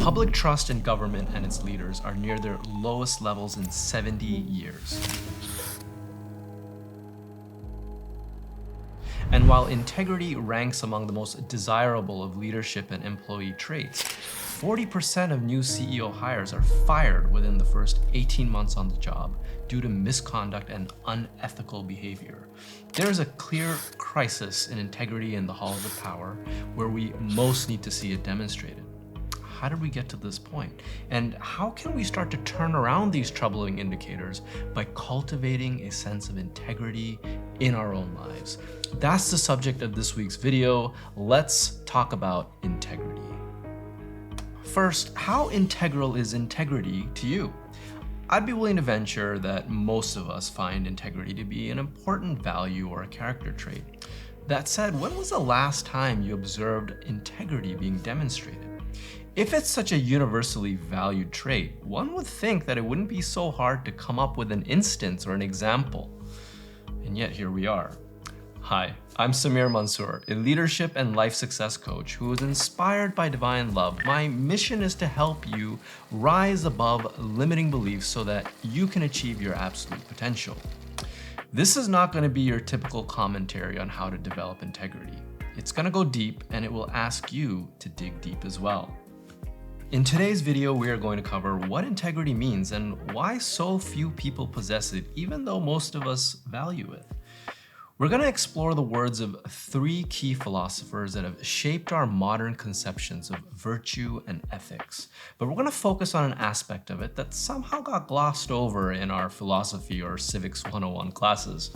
Public trust in government and its leaders are near their lowest levels in 70 years. And while integrity ranks among the most desirable of leadership and employee traits, 40% of new CEO hires are fired within the first 18 months on the job due to misconduct and unethical behavior. There is a clear crisis in integrity in the halls of power where we most need to see it demonstrated. How did we get to this point? And how can we start to turn around these troubling indicators by cultivating a sense of integrity in our own lives? That's the subject of this week's video. Let's talk about integrity. First, how integral is integrity to you? I'd be willing to venture that most of us find integrity to be an important value or a character trait. That said, when was the last time you observed integrity being demonstrated? If it's such a universally valued trait, one would think that it wouldn't be so hard to come up with an instance or an example. And yet here we are. Hi, I'm Samir Mansoor, a leadership and life success coach who is inspired by divine love. My mission is to help you rise above limiting beliefs so that you can achieve your absolute potential. This is not going to be your typical commentary on how to develop integrity. It's going to go deep, and it will ask you to dig deep as well. In today's video, we are going to cover what integrity means and why so few people possess it, even though most of us value it. We're going to explore the words of three key philosophers that have shaped our modern conceptions of virtue and ethics. But we're going to focus on an aspect of it that somehow got glossed over in our philosophy or civics 101 classes.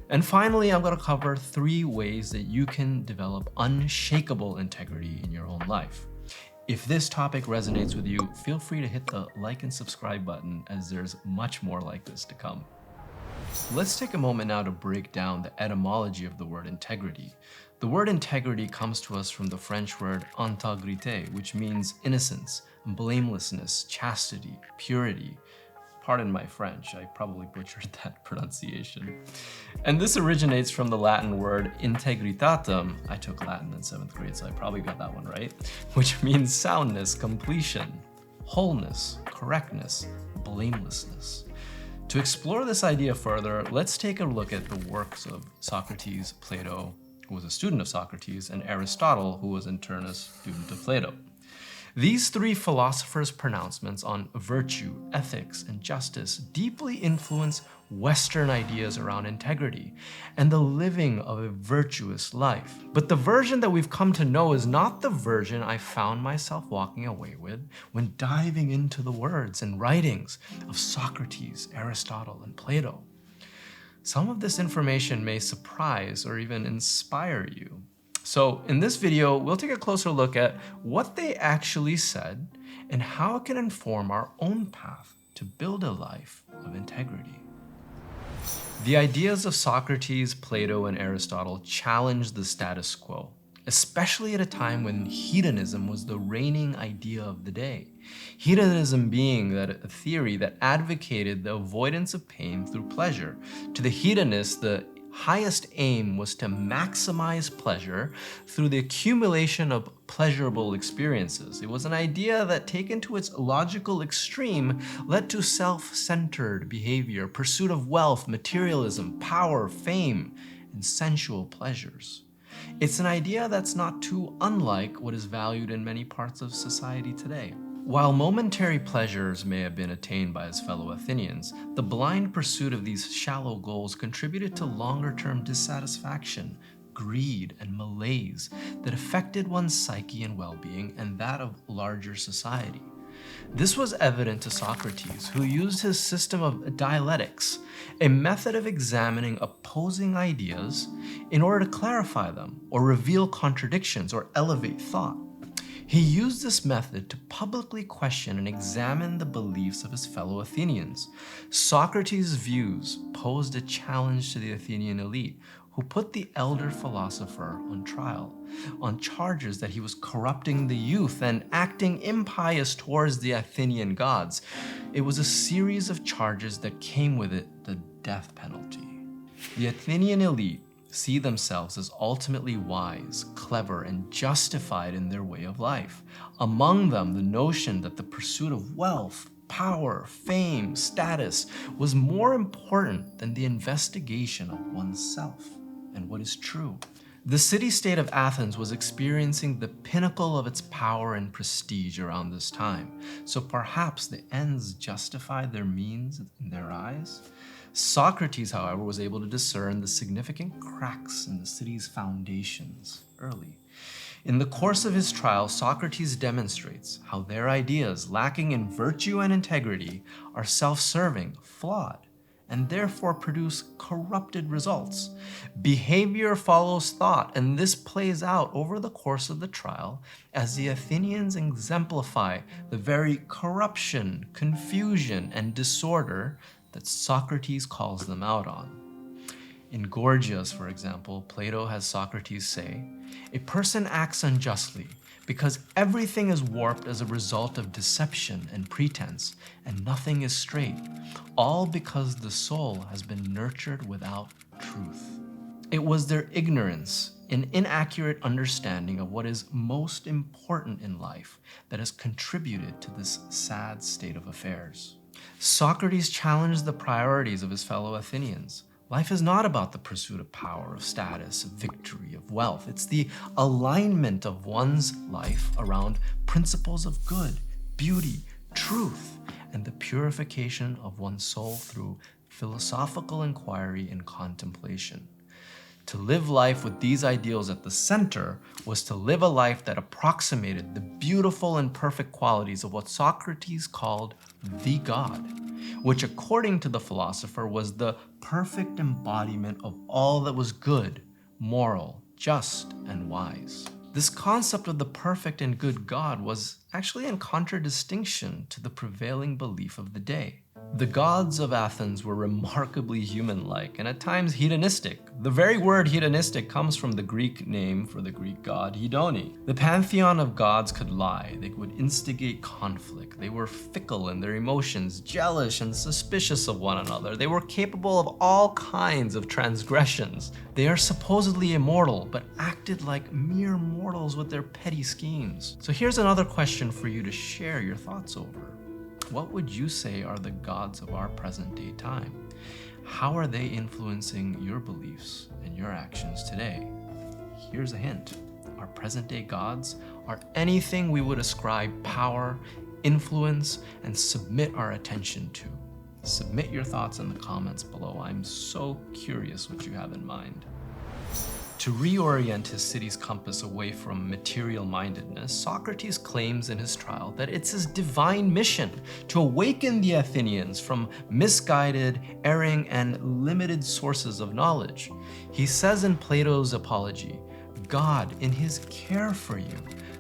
And finally, I'm going to cover 3 ways that you can develop unshakable integrity in your own life. If this topic resonates with you, feel free to hit the like and subscribe button, as there's much more like this to come. Let's take a moment now to break down the etymology of the word integrity. The word integrity comes to us from the French word intégrité, which means innocence, blamelessness, chastity, purity. Pardon my French, I probably butchered that pronunciation. And this originates from the Latin word integritatem. I took Latin in 7th grade, so I probably got that one right, which means soundness, completion, wholeness, correctness, blamelessness. To explore this idea further, let's take a look at the works of Socrates, Plato, who was a student of Socrates, and Aristotle, who was in turn a student of Plato. These 3 philosophers' pronouncements on virtue, ethics, and justice deeply influence Western ideas around integrity and the living of a virtuous life. But the version that we've come to know is not the version I found myself walking away with when diving into the words and writings of Socrates, Aristotle, and Plato. Some of this information may surprise or even inspire you. So in this video, we'll take a closer look at what they actually said and how it can inform our own path to build a life of integrity. The ideas of Socrates, Plato, and Aristotle challenged the status quo, especially at a time when hedonism was the reigning idea of the day. Hedonism being a theory that advocated the avoidance of pain through pleasure. To the hedonist, the highest aim was to maximize pleasure through the accumulation of pleasurable experiences. It was an idea that, taken to its logical extreme, led to self-centered behavior, pursuit of wealth, materialism, power, fame, and sensual pleasures. It's an idea that's not too unlike what is valued in many parts of society today. While momentary pleasures may have been attained by his fellow Athenians, the blind pursuit of these shallow goals contributed to longer-term dissatisfaction, greed, and malaise that affected one's psyche and well-being and that of larger society. This was evident to Socrates, who used his system of dialectics, a method of examining opposing ideas in order to clarify them or reveal contradictions or elevate thought. He used this method to publicly question and examine the beliefs of his fellow Athenians. Socrates' views posed a challenge to the Athenian elite, who put the elder philosopher on trial on charges that he was corrupting the youth and acting impious towards the Athenian gods. It was a series of charges that came with it the death penalty. The Athenian elite, see themselves as ultimately wise, clever, and justified in their way of life. Among them, the notion that the pursuit of wealth, power, fame, status was more important than the investigation of oneself and what is true. The city-state of Athens was experiencing the pinnacle of its power and prestige around this time, so perhaps the ends justified their means in their eyes. Socrates, however, was able to discern the significant cracks in the city's foundations early. In the course of his trial, Socrates demonstrates how their ideas, lacking in virtue and integrity, are self-serving, flawed, and therefore produce corrupted results. Behavior follows thought, and this plays out over the course of the trial as the Athenians exemplify the very corruption, confusion, and disorder that Socrates calls them out on. In Gorgias, for example, Plato has Socrates say, "A person acts unjustly because everything is warped as a result of deception and pretense, and nothing is straight, all because the soul has been nurtured without truth." It was their ignorance, an inaccurate understanding of what is most important in life, that has contributed to this sad state of affairs. Socrates challenged the priorities of his fellow Athenians. Life is not about the pursuit of power, of status, of victory, of wealth. It's the alignment of one's life around principles of good, beauty, truth, and the purification of one's soul through philosophical inquiry and contemplation. To live life with these ideals at the center was to live a life that approximated the beautiful and perfect qualities of what Socrates called the God, which according to the philosopher was the perfect embodiment of all that was good, moral, just, and wise. This concept of the perfect and good God was actually in contradistinction to the prevailing belief of the day. The gods of Athens were remarkably human-like and at times hedonistic. The very word hedonistic comes from the Greek name for the Greek god Hedone. The pantheon of gods could lie. They would instigate conflict. They were fickle in their emotions, jealous and suspicious of one another. They were capable of all kinds of transgressions. They are supposedly immortal, but acted like mere mortals with their petty schemes. So here's another question for you to share your thoughts over. What would you say are the gods of our present day time? How are they influencing your beliefs and your actions today? Here's a hint. Our present day gods are anything we would ascribe power, influence, and submit our attention to. Submit your thoughts in the comments below. I'm so curious what you have in mind. To reorient his city's compass away from material-mindedness, Socrates claims in his trial that it's his divine mission to awaken the Athenians from misguided, erring, and limited sources of knowledge. He says in Plato's Apology, "God, in his care for you,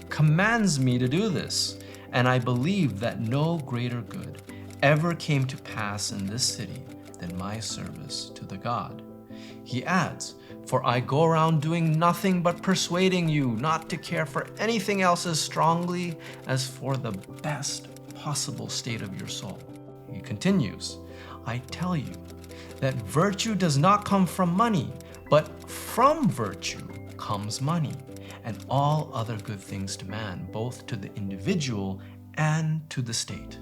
commands me to do this, and I believe that no greater good ever came to pass in this city than my service to the God." He adds, "For I go around doing nothing but persuading you not to care for anything else as strongly as for the best possible state of your soul." He continues, "I tell you that virtue does not come from money, but from virtue comes money, and all other good things to man, both to the individual and to the state."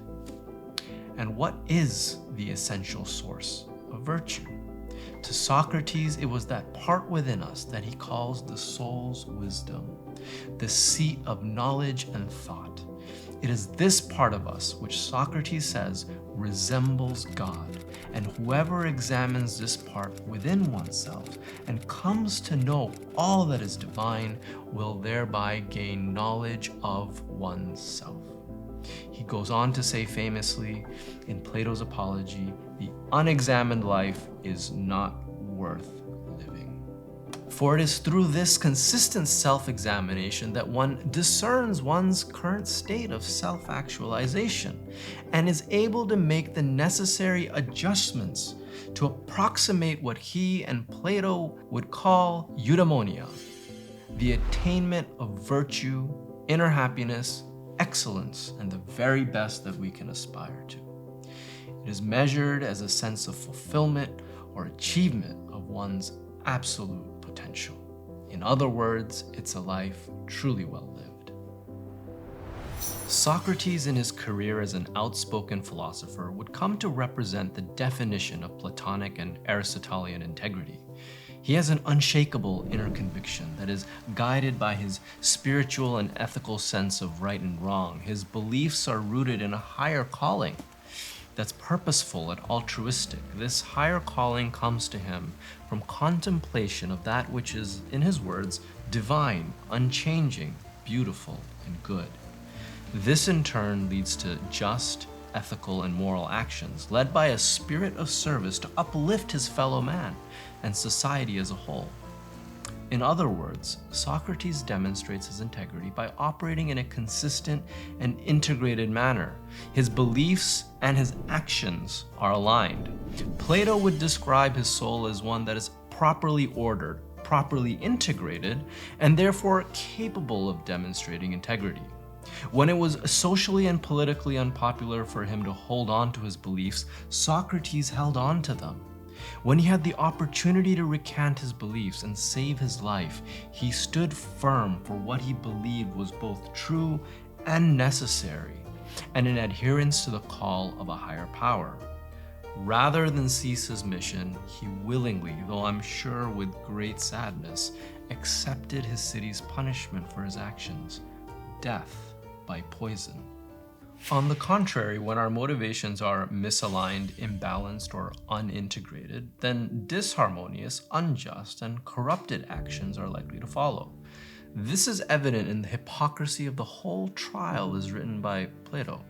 And what is the essential source of virtue? To Socrates, it was that part within us that he calls the soul's wisdom, the seat of knowledge and thought. It is this part of us which Socrates says resembles God, and whoever examines this part within oneself and comes to know all that is divine will thereby gain knowledge of oneself. He goes on to say famously in Plato's Apology, "The unexamined life is not worth living." For it is through this consistent self-examination that one discerns one's current state of self-actualization and is able to make the necessary adjustments to approximate what he and Plato would call eudaimonia, the attainment of virtue, inner happiness, excellence, and the very best that we can aspire to. It is measured as a sense of fulfillment or achievement of one's absolute potential. In other words, it's a life truly well lived. Socrates, in his career as an outspoken philosopher, would come to represent the definition of Platonic and Aristotelian integrity. He has an unshakable inner conviction that is guided by his spiritual and ethical sense of right and wrong. His beliefs are rooted in a higher calling that's purposeful and altruistic. This higher calling comes to him from contemplation of that which is, in his words, divine, unchanging, beautiful, and good. This in turn leads to just, ethical, and moral actions led by a spirit of service to uplift his fellow man and society as a whole. In other words, Socrates demonstrates his integrity by operating in a consistent and integrated manner. His beliefs and his actions are aligned. Plato would describe his soul as one that is properly ordered, properly integrated, and therefore capable of demonstrating integrity. When it was socially and politically unpopular for him to hold on to his beliefs, Socrates held on to them. When he had the opportunity to recant his beliefs and save his life, he stood firm for what he believed was both true and necessary, and in adherence to the call of a higher power. Rather than cease his mission, he willingly, though I'm sure with great sadness, accepted his city's punishment for his actions, death by poison. On the contrary, when our motivations are misaligned, imbalanced, or unintegrated, then disharmonious, unjust, and corrupted actions are likely to follow. This is evident in the hypocrisy of the whole trial as written by Plato.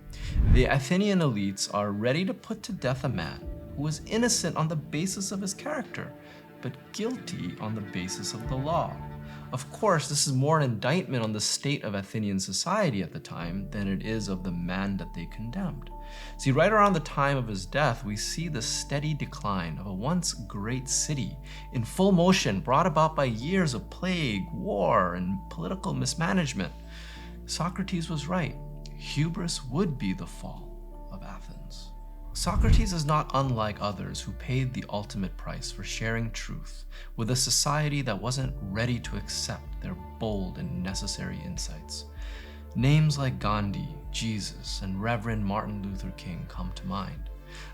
The Athenian elites are ready to put to death a man who was innocent on the basis of his character, but guilty on the basis of the law. Of course, this is more an indictment on the state of Athenian society at the time than it is of the man that they condemned. See, right around the time of his death, we see the steady decline of a once great city in full motion, brought about by years of plague, war, and political mismanagement. Socrates was right. Hubris would be the fall of Athens. Socrates is not unlike others who paid the ultimate price for sharing truth with a society that wasn't ready to accept their bold and necessary insights. Names like Gandhi, Jesus, and Reverend Martin Luther King come to mind,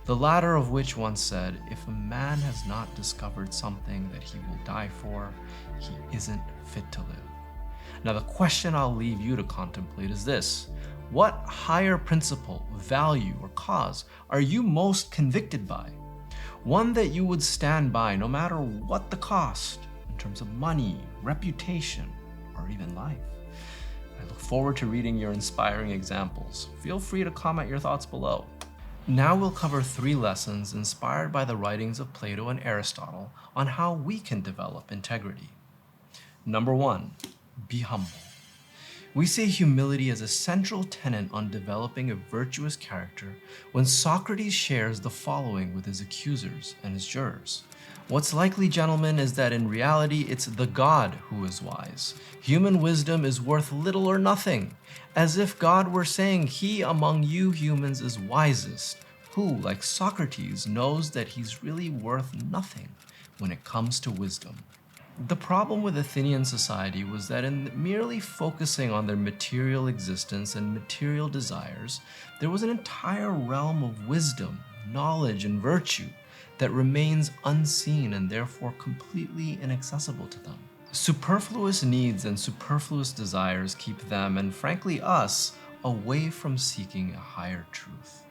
the latter of which once said, "If a man has not discovered something that he will die for, he isn't fit to live." Now, the question I'll leave you to contemplate is this: what higher principle, value, or cause are you most convicted by? One that you would stand by no matter what the cost, in terms of money, reputation, or even life. I look forward to reading your inspiring examples. Feel free to comment your thoughts below. Now we'll cover 3 lessons inspired by the writings of Plato and Aristotle on how we can develop integrity. Number 1, be humble. We see humility as a central tenet on developing a virtuous character when Socrates shares the following with his accusers and his jurors. What's likely, gentlemen, is that in reality, it's the God who is wise. Human wisdom is worth little or nothing, as if God were saying he among you humans is wisest, who, like Socrates, knows that he's really worth nothing when it comes to wisdom. The problem with Athenian society was that in merely focusing on their material existence and material desires, there was an entire realm of wisdom, knowledge, and virtue that remains unseen and therefore completely inaccessible to them. Superfluous needs and superfluous desires keep them, and frankly us, away from seeking a higher truth.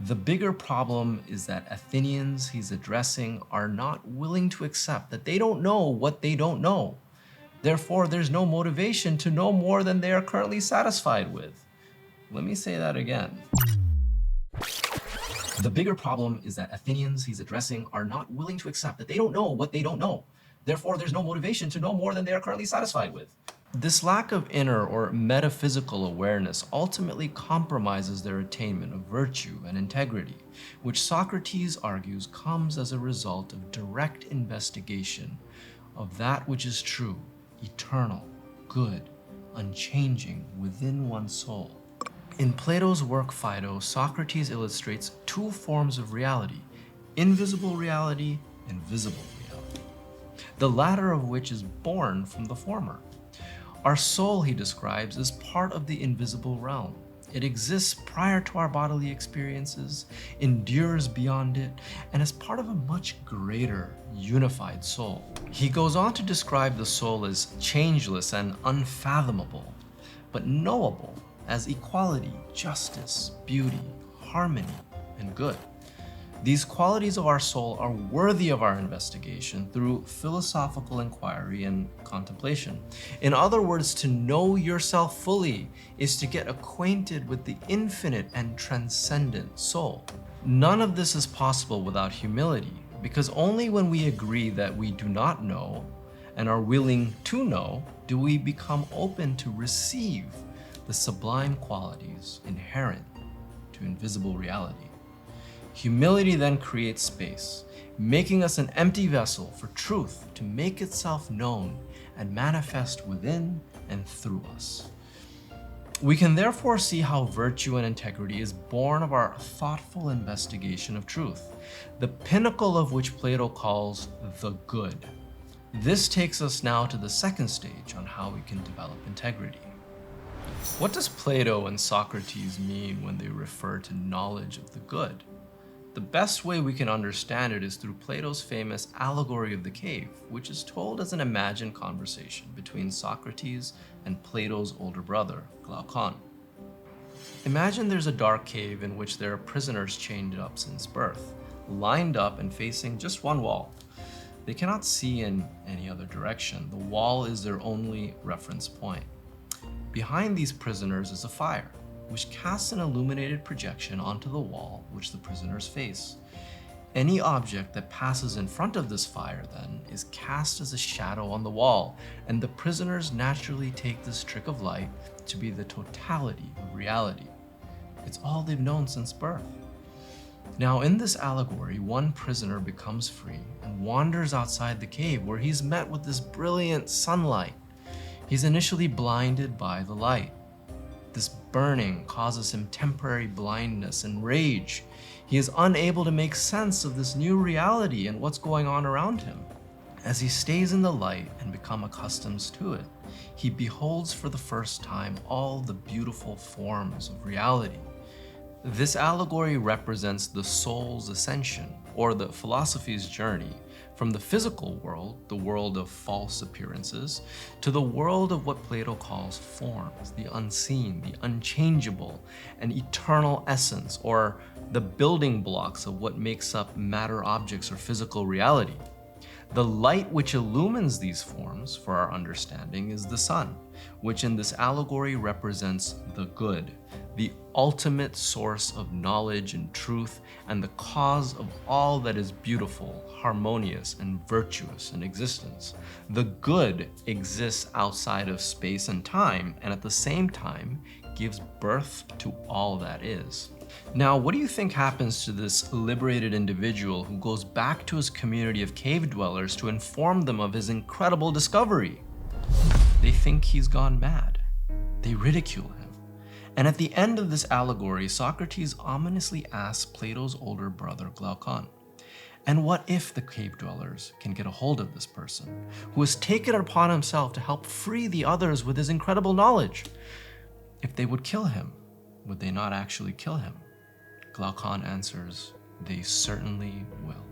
The bigger problem is that Athenians he's addressing are not willing to accept that they don't know what they don't know. Therefore, there's no motivation to know more than they are currently satisfied with. Let me say that again. The bigger problem is that Athenians he's addressing are not willing to accept that they don't know what they don't know. Therefore, there's no motivation to know more than they are currently satisfied with. This lack of inner or metaphysical awareness ultimately compromises their attainment of virtue and integrity, which Socrates argues comes as a result of direct investigation of that which is true, eternal, good, unchanging within one's soul. In Plato's work Phaedo, Socrates illustrates 2 forms of reality: invisible reality and visible reality. the latter of which is born from the former. Our soul, he describes, is part of the invisible realm. It exists prior to our bodily experiences, endures beyond it, and is part of a much greater, unified soul. He goes on to describe the soul as changeless and unfathomable, but knowable as equality, justice, beauty, harmony, and good. These qualities of our soul are worthy of our investigation through philosophical inquiry and contemplation. In other words, to know yourself fully is to get acquainted with the infinite and transcendent soul. None of this is possible without humility, because only when we agree that we do not know and are willing to know do we become open to receive the sublime qualities inherent to invisible reality. Humility then creates space, making us an empty vessel for truth to make itself known and manifest within and through us. We can therefore see how virtue and integrity is born of our thoughtful investigation of truth, the pinnacle of which Plato calls the good. This takes us now to the second stage on how we can develop integrity. What does Plato and Socrates mean when they refer to knowledge of the good? The best way we can understand it is through Plato's famous allegory of the cave, which is told as an imagined conversation between Socrates and Plato's older brother, Glaucon. Imagine there's a dark cave in which there are prisoners chained up since birth, lined up and facing just one wall. They cannot see in any other direction. The wall is their only reference point. Behind these prisoners is a fire, which casts an illuminated projection onto the wall which the prisoners face. Any object that passes in front of this fire, then, is cast as a shadow on the wall, and the prisoners naturally take this trick of light to be the totality of reality. It's all they've known since birth. Now, in this allegory, one prisoner becomes free and wanders outside the cave, where he's met with this brilliant sunlight. He's initially blinded by the light. This burning causes him temporary blindness and rage. He is unable to make sense of this new reality and what's going on around him. As he stays in the light and becomes accustomed to it, he beholds for the first time all the beautiful forms of reality. This allegory represents the soul's ascension, or the philosophy's journey, from the physical world, the world of false appearances, to the world of what Plato calls forms, the unseen, the unchangeable, and eternal essence, or the building blocks of what makes up matter objects or physical reality. The light which illumines these forms for our understanding is the sun, which in this allegory represents the good, the ultimate source of knowledge and truth, and the cause of all that is beautiful, harmonious, and virtuous in existence. The good exists outside of space and time, and at the same time gives birth to all that is. Now, what do you think happens to this liberated individual who goes back to his community of cave dwellers to inform them of his incredible discovery? They think he's gone mad. They ridicule him. And at the end of this allegory, Socrates ominously asks Plato's older brother Glaucon, and what if the cave dwellers can get a hold of this person, who has taken it upon himself to help free the others with his incredible knowledge? If they would kill him, would they not actually kill him? Glaucon answers, they certainly will.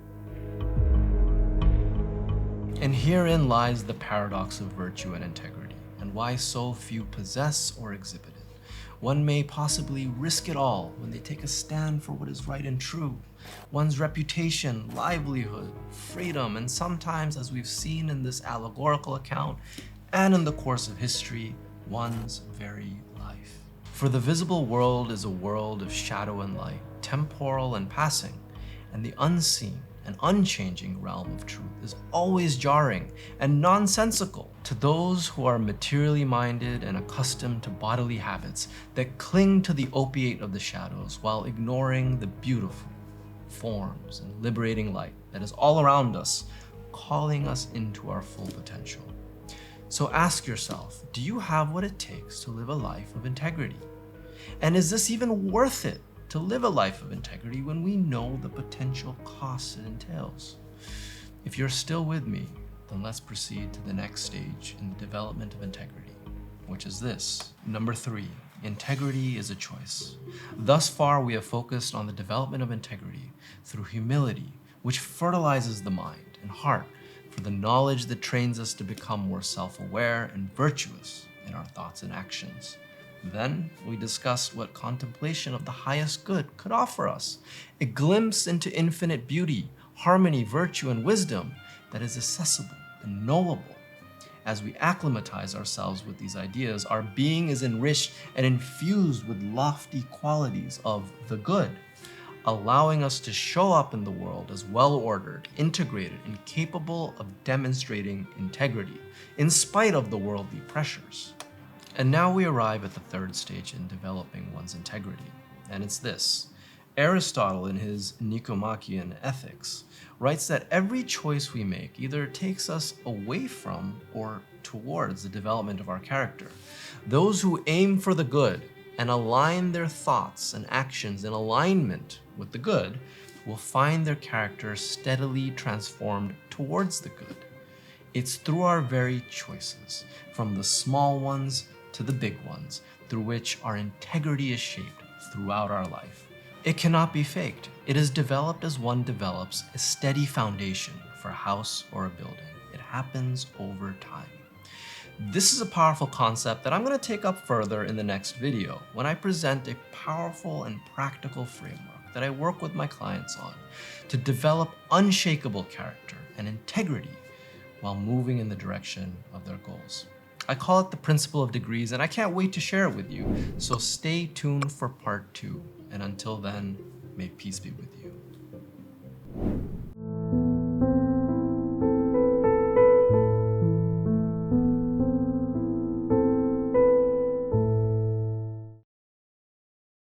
And herein lies the paradox of virtue and integrity, and why so few possess or exhibit it. One may possibly risk it all when they take a stand for what is right and true, one's reputation, livelihood, freedom, and sometimes, as we've seen in this allegorical account, and in the course of history, one's very life. For the visible world is a world of shadow and light, temporal and passing, and the unseen and unchanging realm of truth is always jarring and nonsensical to those who are materially minded and accustomed to bodily habits that cling to the opiate of the shadows while ignoring the beautiful forms and liberating light that is all around us, calling us into our full potential. So ask yourself, do you have what it takes to live a life of integrity? And is this even worth it to live a life of integrity when we know the potential costs it entails? If you're still with me, then let's proceed to the next stage in the development of integrity, which is this. Number 3, integrity is a choice. Thus far, we have focused on the development of integrity through humility, which fertilizes the mind and heart for the knowledge that trains us to become more self-aware and virtuous in our thoughts and actions. Then we discussed what contemplation of the highest good could offer us, a glimpse into infinite beauty, harmony, virtue, and wisdom that is accessible and knowable. As we acclimatize ourselves with these ideas, our being is enriched and infused with lofty qualities of the good, allowing us to show up in the world as well-ordered, integrated, and capable of demonstrating integrity in spite of the worldly pressures. And now we arrive at the third stage in developing one's integrity, and it's this. Aristotle, in his Nicomachean Ethics, writes that every choice we make either takes us away from or towards the development of our character. Those who aim for the good and align their thoughts and actions in alignment with the good will find their character steadily transformed towards the good. It's through our very choices, from the small ones to the big ones, through which our integrity is shaped throughout our life. It cannot be faked. It is developed as one develops a steady foundation for a house or a building. It happens over time. This is a powerful concept that I'm going to take up further in the next video when I present a powerful and practical framework that I work with my clients on to develop unshakable character and integrity while moving in the direction of their goals. I call it the principle of degrees, and I can't wait to share it with you. So stay tuned for part 2. And until then, may peace be with you.